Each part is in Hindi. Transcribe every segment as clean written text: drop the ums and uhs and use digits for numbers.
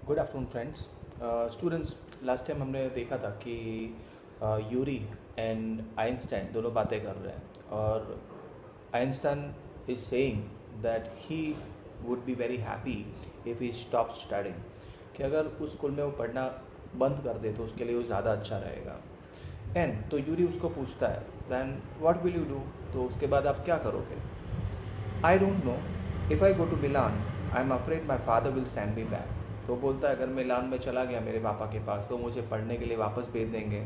Good afternoon friends. Students, last time हमने देखा था कि यूरी एंड आइंस्टाइन दोनों बातें कर रहे हैं और Einstein is saying that he would be very happy if he stop studying, कि अगर उस स्कूल में वो पढ़ना बंद कर दे तो उसके लिए वो ज़्यादा अच्छा रहेगा। एंड तो यूरी उसको पूछता है then what will you do, तो उसके बाद आप क्या करोगे? I don't know, if I go to Milan I am afraid my father will send me back. तो बोलता है अगर मिलान में चला गया मेरे पापा के पास तो मुझे पढ़ने के लिए वापस भेज देंगे।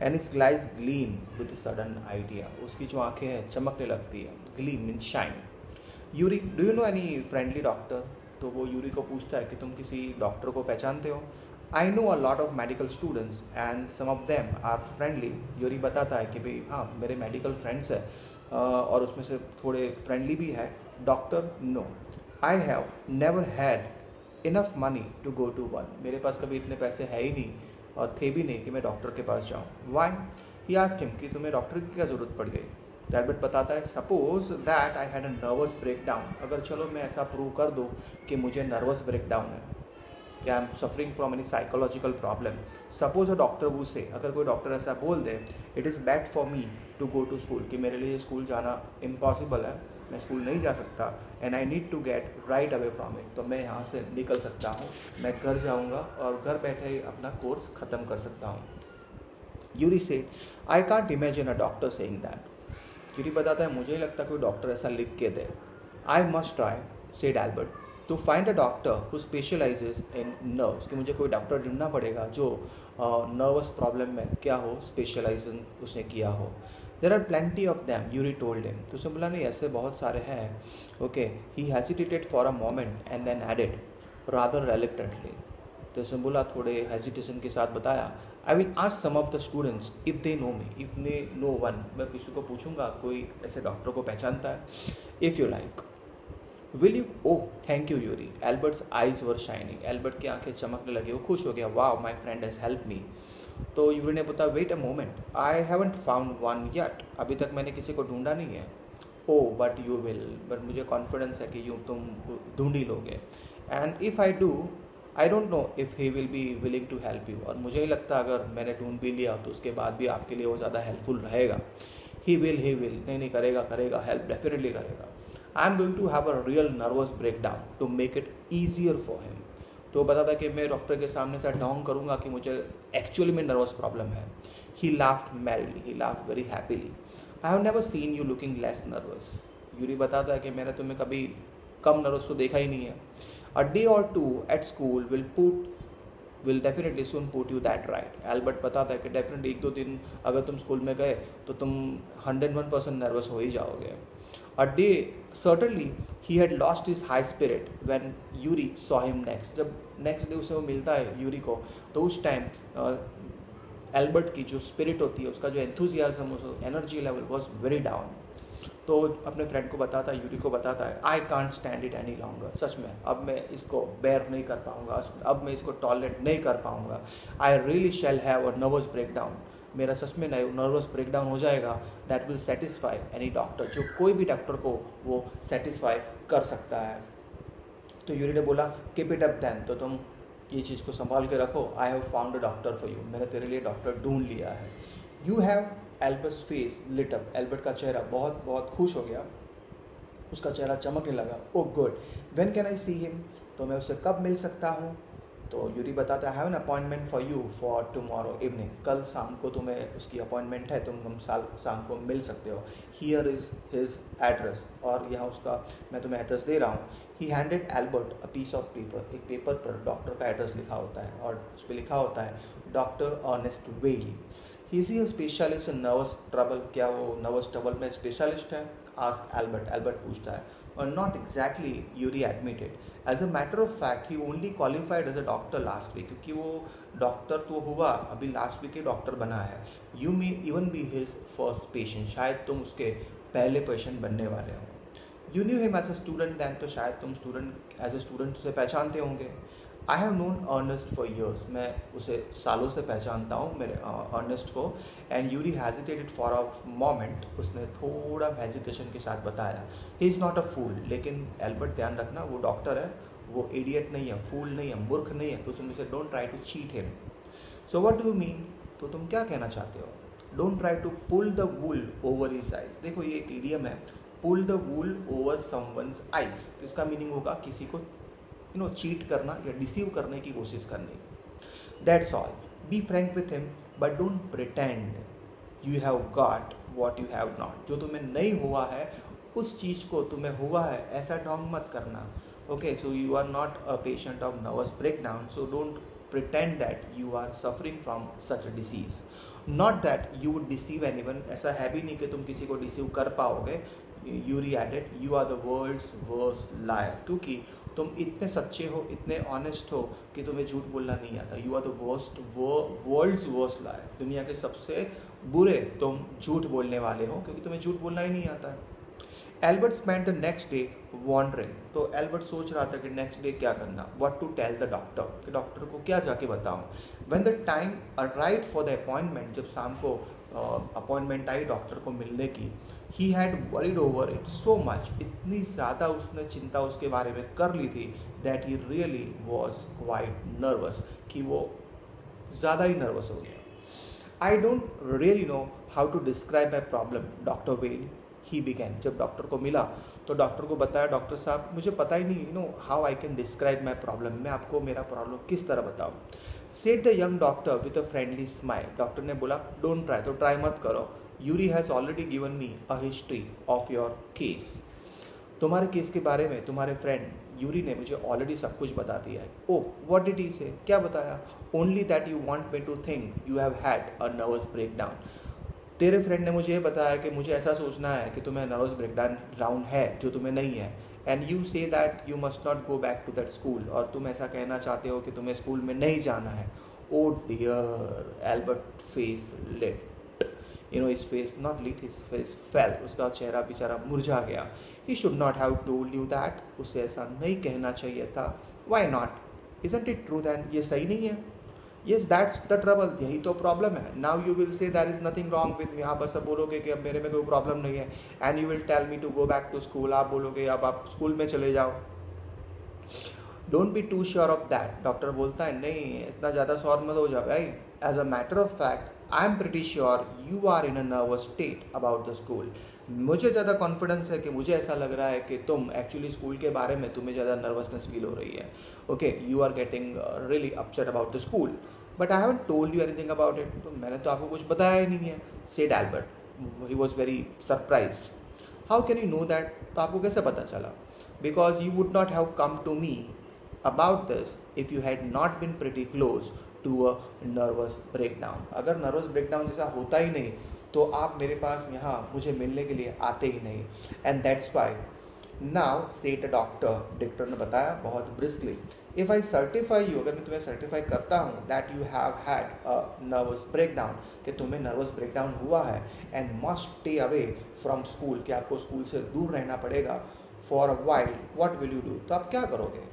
And it's glaze gleam with sudden idea, उसकी जो आंखें हैं चमकने लगती है। Gleam mean shine. Yuri, do you know any friendly doctor? तो वो यूरी को पूछता है कि तुम किसी डॉक्टर को पहचानते हो? I know a lot of medical students and some of them are friendly. Yuri बताता है कि भाई हाँ, मेरे मेडिकल फ्रेंड्स हैं और उसमें से थोड़े फ्रेंडली भी है। Doctor, no, I have never had enough money to go to one. मेरे पास कभी इतने पैसे है ही नहीं और थे भी नहीं कि मैं डॉक्टर के पास जाऊँ। वाई? ही आस्क्ड हिम कि तुम्हें डॉक्टर की क्या ज़रूरत पड़ गई? एल्बर्ट बताता है suppose that I had a nervous break down. अगर चलो मैं ऐसा प्रूव कर दूँ कि मुझे नर्वस ब्रेक डाउन है, या I am suffering from any psychological problem. Suppose a doctor वो से, अगर कोई डॉक्टर ऐसा बोल दे it is bad for me to go to school, कि मेरे लिए स्कूल जाना इम्पॉसिबल है, मैं स्कूल नहीं जा सकता, and I need to get right away from it, तो मैं यहाँ से निकल सकता हूँ, मैं घर जाऊँगा और घर बैठे ही अपना कोर्स ख़त्म कर सकता हूँ। Yuri said I can't imagine a doctor saying that. Yuri बताता है मुझे नहीं लगता कोई डॉक्टर ऐसा लिख के दे। I must try, said Albert, to find a doctor who specializes in nerves, कि मुझे कोई डॉक्टर ढूंढना पड़ेगा जो नर्वस प्रॉब्लम में क्या हो, स्पेशलाइजेशन उसने किया हो। There are plenty of them, Yuri told him. तो उसने बोला नहीं, ऐसे बहुत सारे हैं। Okay, he hesitated for a moment and then added rather reluctantly. तो उसने बोला, थोड़े हेजिटेशन के साथ बताया, I will ask some of the students if they know me, if they know one, मैं किसी को पूछूंगा कोई ऐसे डॉक्टर को पहचानता है। If you like, will you? Oh thank you Yuri. Albert's eyes were shining, Albert की आंखें चमकने लगी, वो खुश हो गया। वाह, my friend has help me. तो यूरी ने बताया wait a moment, I haven't found one yet, अभी तक मैंने किसी को ढूंढा नहीं है। Oh but you will, but मुझे कॉन्फिडेंस है कि यूँ तुम ढूंढ ही लोगे। And if I do, I don't know if he will be willing to help you, और मुझे नहीं लगता अगर मैंने ढूंढ भी लिया तो उसके बाद भी आपके लिए वो ज़्यादा हेल्पफुल रहेगा। ही विल, नहीं करेगा, हेल्प डेफिनेटली करेगा। I am going to have a real nervous break down to make it easier for him. तो बता था कि मैं डॉक्टर के सामने से ढोंग करूँगा कि मुझे एक्चुअली में नर्वस प्रॉब्लम है। ही laughed merrily, he laughed very happily. I have never seen you looking less nervous. Yuri बताता है कि मैंने तुम्हें कभी कम नर्वस तो देखा ही नहीं है। A day or two at school will definitely soon put you that right. Albert बताता है कि डेफिनेटली एक दो दिन अगर तुम स्कूल में गए तो तुम 101% नर्वस हो ही जाओगे। A day certainly he had lost his high spirit when Yuri saw him next. जब नेक्स्ट डे उसे वो मिलता है यूरी को, तो उस टाइम एल्बर्ट की जो स्पिरिट होती है, उसका जो एंथुजियाज्म, उस energy level was very down. तो अपने फ्रेंड को बताता है, यूरी को बताता है, I can't stand it any longer, सच में अब मैं इसको बेयर नहीं कर पाऊंगा, अब मैं इसको टॉलरेट नहीं कर पाऊंगा। I really shall have a nervous break down, मेरा सच में नर्वस ब्रेक डाउन हो जाएगा। That will satisfy any doctor, जो कोई भी डॉक्टर को वो सेटिस्फाई कर सकता है। तो यूरी ने बोला कीप इट अप देन, तो तुम ये चीज़ को संभाल के रखो। I have found a doctor for you, मैंने तेरे लिए डॉक्टर ढूंढ लिया है। You have, Albert's face lit up, Albert का चेहरा बहुत बहुत खुश हो गया, उसका चेहरा चमकने लगा। Oh good, when can I see him, तो मैं उससे कब मिल सकता हूँ? तो यूरी बताता है, have an appointment for you for tomorrow evening, कल शाम को तुम्हें उसकी अपॉइंटमेंट है, तुम हम शाम को मिल सकते हो। हियर इज़ हिज एड्रेस, और यहाँ उसका मैं तुम्हें एड्रेस दे रहा हूँ। He handed Albert a piece of paper, एक पेपर पर डॉक्टर का एड्रेस लिखा होता है और उस पर लिखा होता है doctor Ernest Well. Is he specialist in nervous trouble, क्या वो नर्वस ट्रबल में स्पेशलिस्ट है? आस्क एल्बर्ट, एल्बर्ट पूछता है। और not exactly, Yuri admitted, as a matter of fact he only qualified as a doctor last week, क्योंकि वो डॉक्टर तो हुआ अभी लास्ट वीक ही डॉक्टर बना है। You may even be his first patient, शायद तुम उसके पहले पेशेंट बनने वाले हो। You knew him as a student then, तो शायद तुम स्टूडेंट एज अ स्टूडेंट उसे पहचानते होंगे। I have known Ernest for years, मैं उसे सालों से पहचानता हूँ, मेरे अर्नेस्ट को। And Yuri hesitated for a moment, उसने थोड़ा हेजिटेशन के साथ बताया, ही इज़ नॉट अ फूल। लेकिन एल्बर्ट ध्यान रखना, वो डॉक्टर है, वो इडियट नहीं है, फूल नहीं है, मूर्ख नहीं है, तो तुम इसे don't try to cheat him. So what do you mean? तो तुम क्या कहना चाहते हो? Don't try to pull the wool over his eyes. देखो ये एक इडियम है, pull the wool over someone's eyes. तो इसका मीनिंग होगा किसी को चीट करना या डिसीव करने की कोशिश करनी। That's all. Be frank with him but don't pretend you have got what you have not. जो तुम्हें नहीं हुआ है उस चीज़ को तुम्हें हुआ है ऐसा ढोंग मत करना। Okay, so you are not a patient of nervous breakdown, so don't pretend that you are suffering from such a disease. Not that you would deceive anyone. ऐसा है भी नहीं कि तुम किसी को डिसीव कर पाओगे। Yuri added, you are the world's worst liar. क्योंकि तुम इतने सच्चे हो, इतने ऑनेस्ट हो कि तुम्हें झूठ बोलना नहीं आता। You are the world's worst liar. दुनिया के सबसे बुरे तुम झूठ बोलने वाले हो, क्योंकि तुम्हें झूठ बोलना ही नहीं आता है। Albert spend the next day wondering. तो एल्बर्ट सोच रहा था कि नेक्स्ट डे क्या करना, what to tell the doctor, कि डॉक्टर को क्या जाके बताऊं। When the time arrived for the appointment, जब शाम को अपॉइंटमेंट आई डॉक्टर को मिलने की, he had worried over it so much, इतनी ज़्यादा उसने चिंता उसके बारे में कर ली थी, that he really was quite nervous, कि वो ज़्यादा ही नर्वस हो गया। I don't really know how to describe my problem doctor Well, he began. जब डॉक्टर को मिला तो डॉक्टर को बताया, डॉक्टर साहब मुझे पता ही नहीं how I can describe my problem, मैं आपको मेरा प्रॉब्लम किस तरह बताऊँ। Said the young doctor with a friendly smile. Doctor ने बोला डोंट ट्राई, तो ट्राई मत करो। Yuri has already given me a history of your case. तुम्हारे केस के बारे में तुम्हारे फ्रेंड यूरी ने मुझे ऑलरेडी सब कुछ बता दिया है। ओह, व्हाट डिड ही से? क्या बताया? Only that you want me to think you have had a nervous breakdown. तेरे फ्रेंड ने मुझे ये बताया कि मुझे ऐसा सोचना है कि तुम्हें नर्वस ब्रेकडाउन है, जो तुम्हें नहीं है। And you say that you must not go back to that school, और तुम ऐसा कहना चाहते हो कि तुम्हें स्कूल में नहीं जाना है। Oh dear, Albert face lit, his face not lit, his face fell, उसका चेहरा बेचारा मुरझा गया। He should not have told you that, उसे ऐसा नहीं कहना चाहिए था। Why not? Isn't it true then? ये सही नहीं है? Yes, that's the trouble, यही तो प्रॉब्लम है। Now you will say there is nothing wrong with me, आप बस बोलोगे कि अब मेरे में कोई प्रॉब्लम नहीं है। And you will tell me to go back to school, आप बोलोगे अब आप स्कूल में चले जाओ। Don't be too sure of that, doctor बोलता है नहीं इतना ज़्यादा श्योर मत हो जाओ भाई। As a matter of fact, I am pretty sure you are in a nervous state about the school. मुझे ज़्यादा कॉन्फिडेंस है कि मुझे ऐसा लग रहा है कि तुम एक्चुअली स्कूल के बारे में तुम्हें ज़्यादा नर्वसनेस फील हो रही है। Okay, you are getting really upset about the school, but I haven't told you anything about it. तो मैंने तो आपको कुछ बताया ही नहीं है। Said Albert, he was very surprised. How can you know that? तो आपको कैसे पता चला? Because you would not have come to me about this if you had not been pretty close to a nervous breakdown. अगर नर्वस ब्रेकडाउन जैसा होता ही नहीं तो आप मेरे पास यहाँ मुझे मिलने के लिए आते ही नहीं। And that's why now said a doctor ने बताया बहुत briskly, if I certify you, अगर मैं तुम्हें सर्टिफाई करता हूँ that you have had a nervous breakdown, कि तुम्हें नर्वस ब्रेकडाउन हुआ है, and must stay away from school, कि आपको स्कूल से दूर रहना पड़ेगा for a while, what will you do? तो आप क्या करोगे?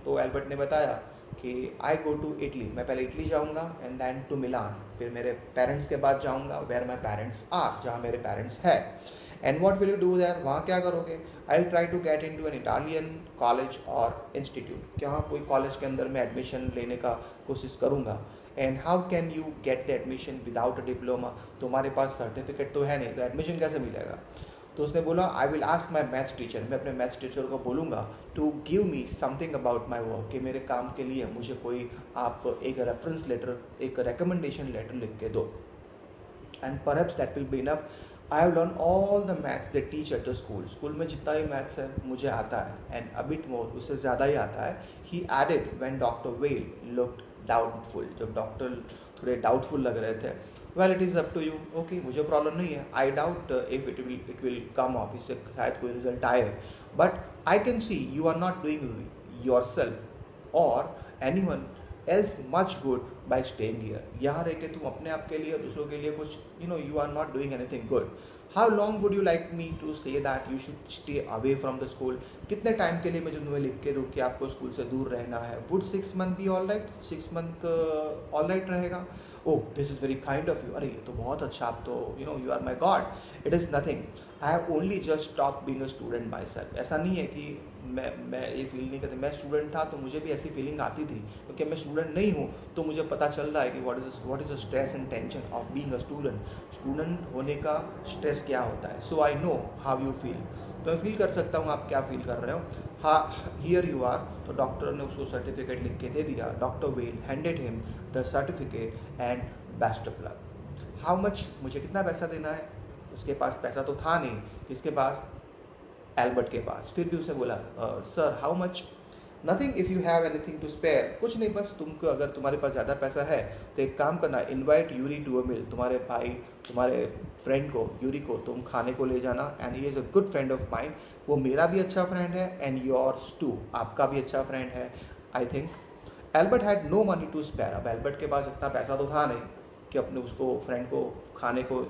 तो एल्बर्ट ने बताया कि आई गो टू इटली, मैं पहले इटली जाऊंगा, एंड दैन टू मिलान, फिर मेरे पेरेंट्स के पास जाऊंगा, वेयर माई पेरेंट्स आर, जहाँ मेरे पेरेंट्स है। And what will you do there? वहाँ क्या करोगे? I will try to get into an Italian college or institute, कि वहाँ कोई कॉलेज के अंदर मैं एडमिशन लेने का कोशिश करूँगा। And how can you get the admission without a diploma? तुम्हारे पास सर्टिफिकेट तो है नहीं, तो एडमिशन कैसे मिलेगा? तो उसने बोला I will ask my maths teacher, मैं अपने मैथ्स टीचर को बोलूँगा to give me something about my work, कि मेरे काम के लिए मुझे कोई आप एक रेफरेंस लेटर, एक रिकमेंडेशन लेटर लिख के दो। And perhaps that will be enough. I have learn all the maths they teach at the school, school में जितना भी मैथ्स है मुझे आता है, एंड अ बिट मोर, उससे ज़्यादा ही आता है। He added when doctor well looked doubtful, जब डॉक्टर थोड़े डाउटफुल लग रहे थे। Well it is up to you, okay मुझे प्रॉब्लम नहीं है, I doubt if it will come off, इससे शायद कोई रिजल्ट आए, but I can see you are not doing yourself or anyone else much good by staying here. यहाँ रह के तुम अपने आप के लिए, दूसरों के लिए कुछ you are not doing anything good. How long would you like me to say that you should stay away from the school? कितने टाइम के लिए मैं जो तुम्हें लिख के दूँ कि आपको स्कूल से दूर रहना है? Would 6 month be all right? 6 month all right रहेगा? Oh this is very kind of you, अरे ये तो बहुत अच्छा, आप तो you are my god. It is nothing. I have only just stop being a student myself. ऐसा नहीं है कि मैं ये फील नहीं करती. मैं स्टूडेंट था तो मुझे भी ऐसी फीलिंग आती थी, क्योंकि मैं स्टूडेंट नहीं हूँ तो मुझे पता चल रहा है कि what is the stress and tension of being a student. Student होने का स्ट्रेस क्या होता है. So I know how you feel. तो मैं फील कर सकता हूँ आप क्या फील कर रहे हो. हाँ, हियर यू आर. तो डॉक्टर ने उसको सर्टिफिकेट लिख के दे दिया. Doctor well handed him the certificate and best of luck. How much, मुझे कितना पैसा देना है. उसके पास पैसा तो था नहीं. किसके पास? एल्बर्ट के पास. फिर भी उसे बोला sir how much. Nothing if you have anything to spare. कुछ नहीं, बस तुमको अगर तुम्हारे पास ज़्यादा पैसा है तो एक काम करना, इनवाइट यूरी टू अ मील. तुम्हारे भाई, तुम्हारे फ्रेंड को, यूरी को तुम खाने को ले जाना. And he is a good friend of mind. वो मेरा भी अच्छा फ्रेंड है एंड योर्स टू, आपका भी अच्छा फ्रेंड है. I think Albert had no money to spare. अब एल्बर्ट के पास इतना पैसा तो था नहीं कि अपने उसको फ्रेंड को खाने को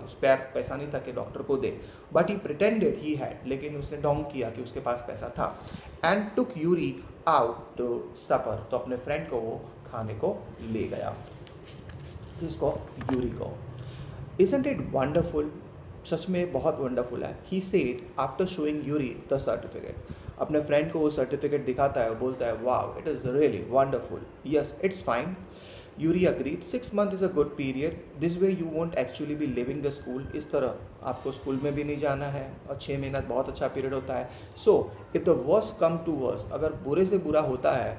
स्पेयर पैसा नहीं था कि डॉक्टर को दे. But he pretended he had, लेकिन उसने डोंग किया कि उसके पास पैसा था. And took Yuri out to supper. तो अपने फ्रेंड को वो खाने को ले गया. जिसको? यूरी को. Isn't it wonderful. सच में बहुत वंडरफुल है. He said after showing Yuri the certificate. अपने फ्रेंड को वो सर्टिफिकेट दिखाता है और बोलता है wow it is really wonderful. Yes it's fine. Yuri agreed. 6 months is a good period. This way you won't actually B living the school. इस तरह आपको स्कूल में भी नहीं जाना है और 6 महीना बहुत अच्छा पीरियड होता है. So if the worst come to worst, अगर बुरे से बुरा होता है,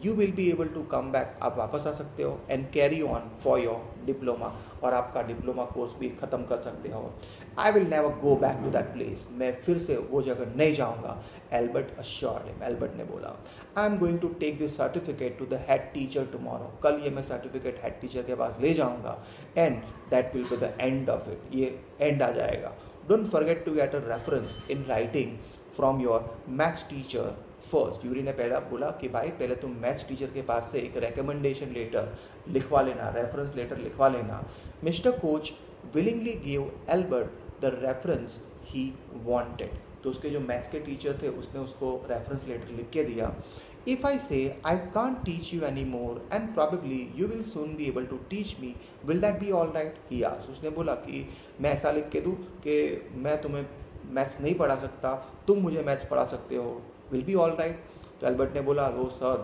you will be able to come back. आप वापस आ सकते हो and carry on for your diploma. और आपका डिप्लोमा कोर्स भी ख़त्म कर सकते हो. I will never go back to that place. मैं फिर से वो जगह नहीं जाऊँगा. Albert assured him. एल्बर्ट ने बोला I am going to take this certificate to the head teacher tomorrow. कल ये मैं सर्टिफिकेट हेड टीचर के पास ले जाऊँगा and that will be the end of it. ये एंड आ जाएगा. Don't forget to get a reference in writing from your maths teacher first. Yuri ने पहला बोला कि भाई पहले तुम मैथ्स टीचर के पास से एक रिकमेंडेशन लेटर लिखवा लेना, रेफरेंस लेटर लिखवा लेना. Mister coach willingly give Albert the reference he wanted. तो उसके जो मैथ्स के टीचर थे उसने उसको रेफरेंस लेटर लिख के दिया. If I say I can't teach you any more and probably you will soon be able to teach me, will that be all right. He asked. उसने बोला कि मैं ऐसा लिख के दूँ कि मैं तुम्हें मैथ्स नहीं पढ़ा सकता, तुम मुझे मैथ्स पढ़ा सकते हो, विल बी ऑल राइट. तो एल्बर्ट ने बोला वो sir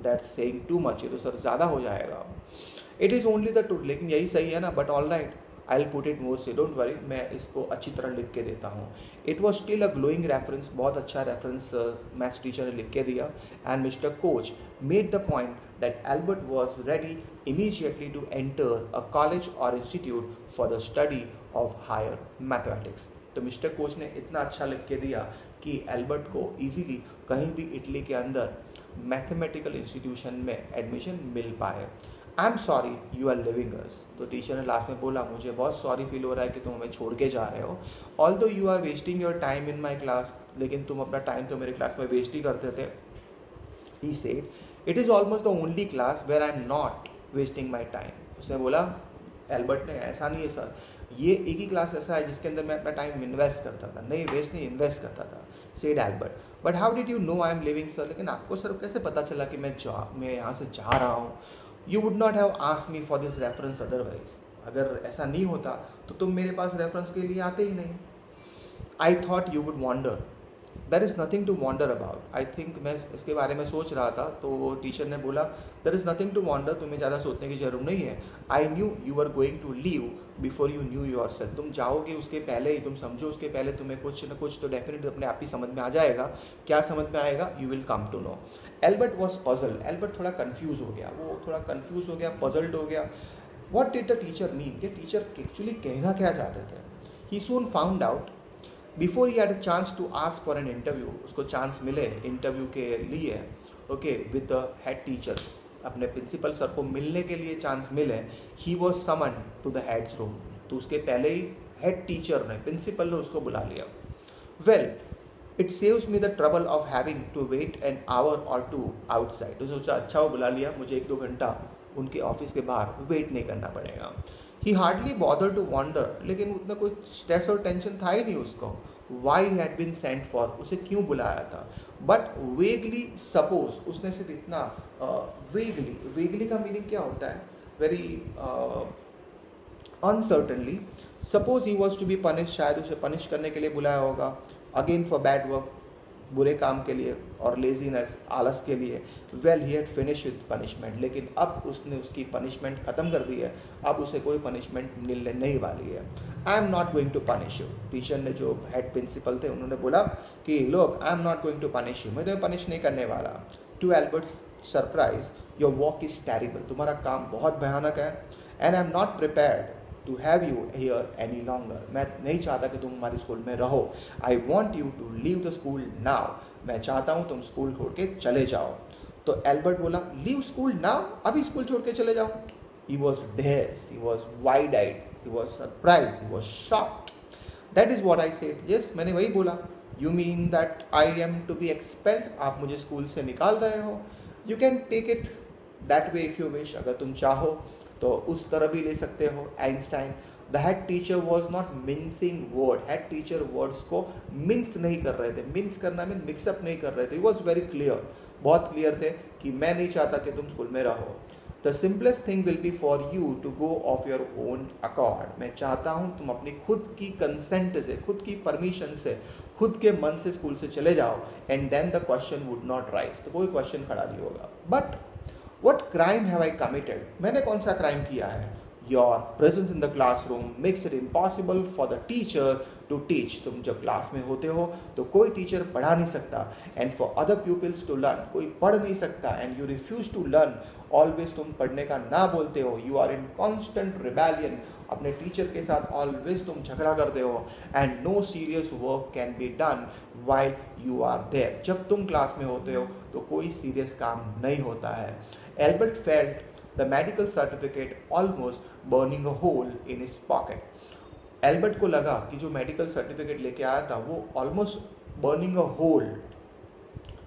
that's saying too much. ये तो सर ज़्यादा हो जाएगा. It is only the truth. लेकिन यही सही है ना. But all right I will put it more से, डोंट वरी, मैं इसको अच्छी तरह लिख के देता हूँ. It was still a glowing reference. बहुत अच्छा रेफरेंस मैथ्स टीचर ने लिख के दिया. And mister Koch made the point that Albert was ready immediately to enter a college or institute for the study of higher mathematics. तो मिस्टर कोच ने इतना अच्छा लिख के दिया कि एल्बर्ट को ईजीली कहीं भी इटली के अंदर मैथमेटिकल इंस्टीट्यूशन में एडमिशन मिल पाए. I am sorry you are leaving us. तो टीचर ने लास्ट में बोला मुझे बहुत सॉरी फील हो रहा है कि तुम हमें छोड़ के जा रहे हो. Although you are wasting your time in my class. लेकिन तुम अपना टाइम तो मेरे क्लास में वेस्ट ही करते थे. He said it is almost the only class where I am not wasting my time. उसने बोला एल्बर्ट ने ऐसा नहीं है सर, ये एक ही क्लास ऐसा है जिसके अंदर मैं अपना टाइम इन्वेस्ट करता था, नहीं वेस्ट नहीं इन्वेस्ट करता था. Said Albert. But how did you know I am living sir. लेकिन आपको सर कैसे पता चला कि मैं यहाँ से जा रहा हूँ. You would not have asked me for this reference otherwise. अगर ऐसा नहीं होता तो तुम मेरे पास रेफरेंस के लिए आते ही नहीं. I thought you would wonder. There is nothing to wonder about. I think मैं इसके बारे में सोच रहा था. तो वो टीचर ने बोला there is nothing to wonder, तुम्हें ज़्यादा सोचने की जरूरत नहीं है. I knew you are going to leave before you knew yourself. तुम जाओगे उसके पहले ही, तुम समझो उसके पहले तुम्हें कुछ ना कुछ तो डेफिनेटली अपने आप ही समझ में आ जाएगा. क्या समझ में आएगा? You will come to know. Albert was puzzled. Albert थोड़ा कन्फ्यूज हो गया. वो थोड़ा कन्फ्यूज हो गया, पजल्ड हो गया. What did the teacher mean. ये टीचर एक्चुअली कहना क्या चाहते थे. He soon found out before he had a chance to ask for an interview. उसको चांस मिले इंटरव्यू के लिए. Okay with the head teacher. अपने प्रिंसिपल सर को मिलने के लिए चांस मिले. He was summoned to the head's room. तो उसके पहले ही हेड टीचर ने, प्रिंसिपल ने उसको बुला लिया. Well it saves me the trouble of having to wait an hour or two outside. तो सोचा अच्छा वो बुला लिया, मुझे 1-2 घंटा उनके ऑफिस के बाहर वेट नहीं करना पड़ेगा. He hardly bother to wonder. लेकिन उतना कोई स्ट्रेस और टेंशन था ही नहीं उसको. Why had been sent for, उसे क्यों बुलाया था. बट वेगली सपोज, उसने सिर्फ इतना वेगली का मीनिंग क्या होता है. very uncertainly. Suppose he was to be punished, शायद उसे पनिश करने के लिए बुलाया होगा, अगेन फॉर बैड वर्क, बुरे काम के लिए, और लेजीनेस, आलस के लिए. Well he had finish with punishment, लेकिन अब उसने उसकी पनिशमेंट ख़त्म कर दी है, अब उसे कोई पनिशमेंट मिलने नहीं वाली है. I am not going to punish you. Teacher ने, जो हेड प्रिंसिपल थे, उन्होंने बोला कि लोग, I am not going to punish you, मैं तुम्हें पनिश नहीं करने वाला. To Albert's surprise, your work is terrible, तुम्हारा काम बहुत भयानक है. And I am not prepared to have you here any longer, मैं नहीं चाहता कि तुम हमारे स्कूल में रहो. I want you to leave the school now, मैं चाहता हूँ तुम स्कूल छोड़ के चले जाओ. तो एल्बर्ट बोला, लीव स्कूल नाउ, अभी स्कूल छोड़ के चले जाऊँ. He was dazed, he was wide eyed, he was surprise, he was shocked. That is what I said. Yes, मैंने वही बोला. You mean that I am to be expelled, आप मुझे स्कूल से निकाल रहे हो. You can take it that way if you wish, अगर तुम चाहो तो उस तरह भी ले सकते हो. Einstein, the head teacher was not mincing word, head teacher words को मिन्स नहीं कर रहे थे. मिन्स करना मीन मिक्सअप नहीं कर रहे थे. ही वॉज वेरी क्लियर, बहुत क्लियर थे कि मैं नहीं चाहता कि तुम स्कूल में रहो. The simplest thing will be for you to go of your own accord, मैं चाहता हूँ तुम अपनी खुद की कंसेंट से, खुद की परमिशन से, खुद के मन से स्कूल से चले जाओ. And then the question would not rise, तो कोई क्वेश्चन खड़ा नहीं होगा. But what crime have I committed? मैंने कौन सा क्राइम किया है? Your presence in the classroom makes it impossible for the teacher to teach. तुम जब क्लास में होते हो तो कोई टीचर पढ़ा नहीं सकता. And for other pupils to learn, कोई पढ़ नहीं सकता. And you refuse to learn, always तुम पढ़ने का ना बोलते हो. You are in constant rebellion, अपने टीचर के साथ always तुम झगड़ा करते हो. And no serious work can be done while you are there. जब तुम क्लास में होते हो तो कोई सीरियस काम नहीं होता है. Albert felt the medical certificate almost burning a hole in his pocket. Albert को लगा कि जो मेडिकल सर्टिफिकेट लेके आया था वो ऑलमोस्ट बर्निंग अ होल.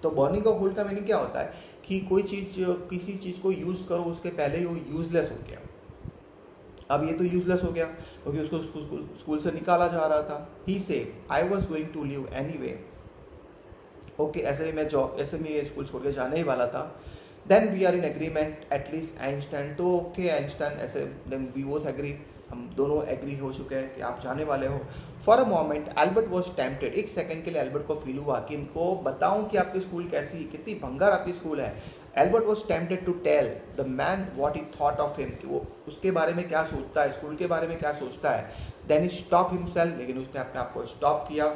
तो बर्निंग अ होल का मीनिंग क्या होता है कि कोई चीज़, किसी चीज़ को यूज़ करो उसके पहले ही वो यूजलेस हो गया. अब ये तो यूजलेस हो गया क्योंकि उसको स्कूल से निकाला जा रहा था. He said, I was going to leave anyway. Okay, ऐसे मैं स्कूल छोड़ के जाने ही वाला था. Then we are in agreement, at least Einstein. तो ओके आइंस्टाइन, ऐसे then we both agree, हम दोनों एग्री हो चुके हैं कि आप जाने वाले हो. For a moment Albert was tempted, एक सेकंड के लिए एल्बर्ट को फील हुआ कि इनको बताऊं कि आपकी स्कूल कैसी, कितनी भंगार आपकी स्कूल है. Albert was tempted to tell the man what he thought of him, कि वो उसके बारे में क्या सोचता है, स्कूल के बारे में क्या सोचता है. देन ही स्टॉप हिमसेल्फ, लेकिन उसने अपने आप को स्टॉप किया.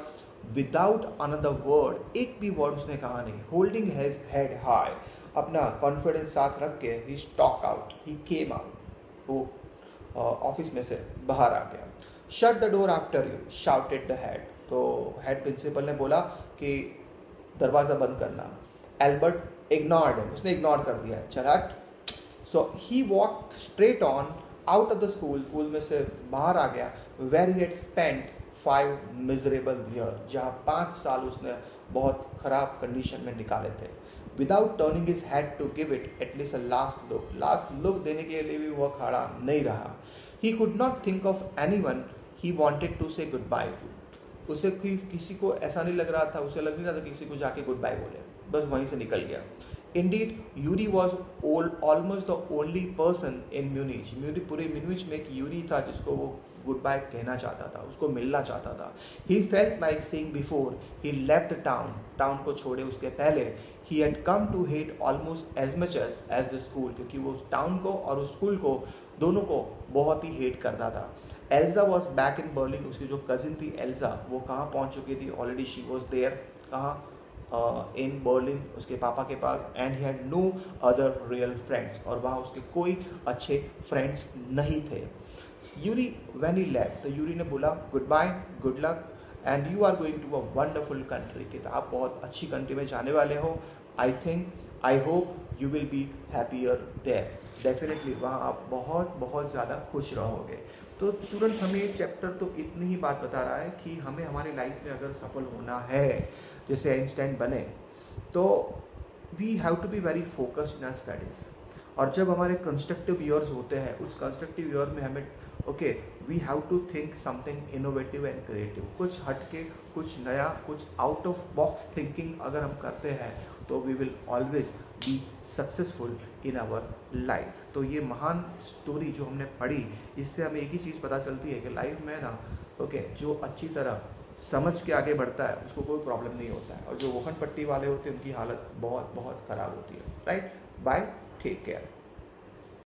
विदाउट अनदर वर्ड, एक भी वर्ड उसने कहा नहीं. होल्डिंग हिज हेड हाई, अपना कॉन्फिडेंस साथ रख के he stalked out, he came out. वो ऑफिस में से बाहर आ गया. Shut the door after you, shouted the head. तो हेड प्रिंसिपल ने बोला कि दरवाज़ा बंद करना. एल्बर्ट इग्नोर्ड हिम, उसने इग्नोर कर दिया. चल हट. So he walked straight on out of the school, school में से बाहर आ गया. Where he had spent 5 miserable year, जहाँ 5 साल उसने बहुत ख़राब कंडीशन में निकाले थे. Without turning his head to give it at least a last look देने के लिए भी वह खड़ा नहीं रहा. He could not think of anyone he wanted to say goodbye to. उसे किसी को ऐसा नहीं लग रहा था, उसे लग नहीं रहा था किसी को जाके गुड बाय बोले, बस वहीं से निकल गया. Indeed, Yuri was almost the only person in Munich. पूरे म्यूनिच में एक यूरी था जिसको वो गुड बाय कहना चाहता था, उसको मिलना चाहता था. He felt like saying before he left the town को छोड़े उसके पहले, he had come to hate almost as much as the school, क्योंकि वो टाउन को और उस स्कूल को दोनों को बहुत ही हेट करता था. एल्जा वॉज बैक इन बर्लिन, उसकी जो कजिन थी एल्जा, वो कहाँ पहुँच चुकी थी ऑलरेडी. शी वॉज देयर, कहाँ, इन बर्लिन, उसके पापा के पास. And he had no other real friends, और वहाँ उसके कोई अच्छे फ्रेंड्स नहीं थे. यूरी व्हेन ही लेफ्ट, तो यूरी ने बोला goodbye, good luck, and you are going to a wonderful country, कि आप बहुत अच्छी कंट्री में जाने वाले हो. I hope you will be happier there. Definitely वहाँ आप बहुत ज़्यादा खुश रहोगे. तो स्टूडेंट्स, हमें ये चैप्टर तो इतनी ही बात बता रहा है कि हमें हमारी लाइफ में अगर सफल होना है, जैसे आइंस्टाइन बने, तो we have to be very focused in our studies. और जब हमारे कंस्ट्रक्टिव ईयर्स होते हैं, उस कंस्ट्रक्टिव ईयर में हमें we have to think something innovative and creative, कुछ हटके, कुछ नया, कुछ आउट ऑफ बॉक्स थिंकिंग अगर हम करते हैं तो we will always be successful in our life. तो ये महान स्टोरी जो हमने पढ़ी, इससे हमें एक ही चीज़ पता चलती है कि लाइफ में ना जो अच्छी तरह समझ के आगे बढ़ता है उसको कोई प्रॉब्लम नहीं होता है, और जो वोखन पट्टी वाले होते हैं उनकी हालत बहुत बहुत ख़राब होती है। Right, bye, take care.